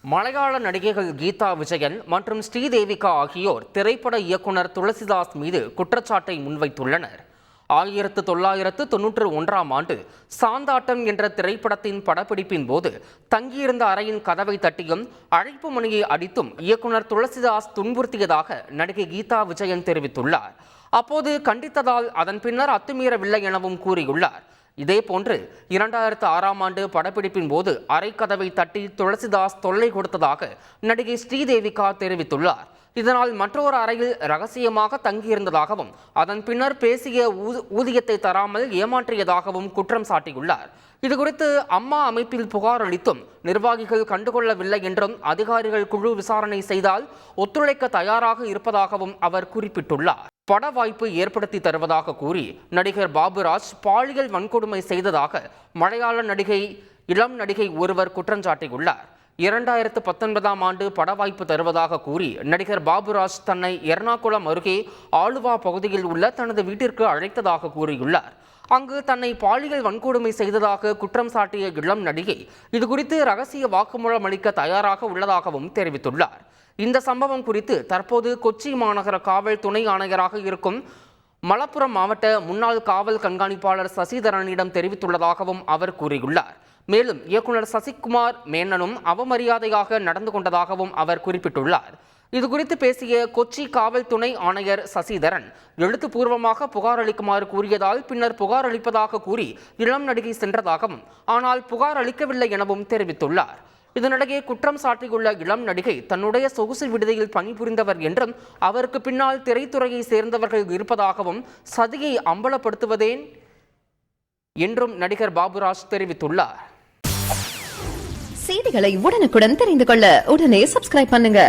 மலையாள நடிகைகள் கீதா விஜயன் மற்றும் ஸ்ரீதேவிகா ஆகியோர் திரைப்பட இயக்குனர் துளசிதாஸ் மீது குற்றச்சாட்டை முன்வைத்துள்ளனர். 1991ஆம் ஆண்டு சாந்தாட்டம் என்ற திரைப்படத்தின் படப்பிடிப்பின் போது தங்கியிருந்த அறையின் கதவை தட்டியும் அழைப்பு மணியை அடித்தும் இயக்குனர் துளசிதாஸ் துன்புறுத்தியதாக நடிகை கீதா விஜயன் தெரிவித்துள்ளார். அப்போது கண்டித்ததால் அதன் பின்னர் அத்துமீறவில்லை எனவும் கூறியுள்ளார். இதேபோன்று 2006ஆம் ஆண்டு படப்பிடிப்பின் போது அறைக்கதவை தட்டி துளசிதாஸ் தொல்லை கொடுத்ததாக நடிகை ஸ்ரீதேவிகா தெரிவித்துள்ளார். இதனால் மற்றொரு அறையில் ரகசியமாக தங்கியிருந்ததாகவும் அதன் பின்னர் பேசிய ஊதியத்தை தராமல் ஏமாற்றியதாகவும் குற்றம் சாட்டியுள்ளார். இதுகுறித்து அம்மா அமைப்பில் புகார் அளித்தும் நிர்வாகிகள் கண்டுகொள்ளவில்லை என்றும் அதிகாரிகள் குழு விசாரணை செய்தால் ஒத்துழைக்க தயாராக இருப்பதாகவும் அவர் குறிப்பிட்டுள்ளார். பட வாய்ப்பு ஏற்படுத்தி தருவதாக கூறி நடிகர் பாபுராஜ் பாலியல் வன்கொடுமை செய்ததாக மலையாள இளம் நடிகை ஒருவர் குற்றஞ்சாட்டியுள்ளார். 2019ஆம் ஆண்டு பட வாய்ப்பு தருவதாக கூறி நடிகர் பாபுராஜ் தன்னை எர்ணாகுளம் அருகே ஆலுவா பகுதியில் உள்ள தனது வீட்டிற்கு அழைத்ததாக கூறியுள்ளார். அங்கு தன்னை பாலியல் வன்கொடுமை செய்ததாக குற்றம் சாட்டிய இளம் நடிகை இதுகுறித்து ரகசிய வாக்குமூலம் அளிக்க தயாராக உள்ளதாகவும் தெரிவித்துள்ளார். இந்த சம்பவம் குறித்து தற்போது கொச்சி மாநகர காவல் துணை ஆணையராக இருக்கும் மலப்புரம் மாவட்ட முன்னாள் காவல் கண்காணிப்பாளர் சசிதரனிடம் தெரிவித்துள்ளதாகவும் அவர் கூறியுள்ளார். மேலும் இயக்குனர் சசிகுமார் மேனனும் அவமரியாதையாக நடந்து கொண்டதாகவும் அவர் குறிப்பிட்டுள்ளார். இதுகுறித்து பேசிய கொச்சி காவல் துணை ஆணையர் சசிதரன் எழுத்துப்பூர்வமாக புகார் அளிக்குமாறு கூறியதால் பின்னர் புகார் அளிப்பதாக கூறி இளம் நடிகை சென்றதாகவும் ஆனால் புகார் அளிக்கவில்லை எனவும் தெரிவித்துள்ளார். இதனிடையே குற்றம் சாட்டியுள்ள இளம் நடிகை தன்னுடைய சொகுசு விடுதியில் பணிபுரிந்தவர் என்றும் அவருக்கு பின்னால் திரைத்துறையை சேர்ந்தவர்கள் இருப்பதாகவும் சதியை அம்பலப்படுத்துவதேன் என்றும் நடிகர் பாபுராஜ் தெரிவித்துள்ளார். செய்திகளை உடனுக்குடன் தெரிந்து கொள்ள உடனே சப்ஸ்கிரைப் பண்ணுங்க.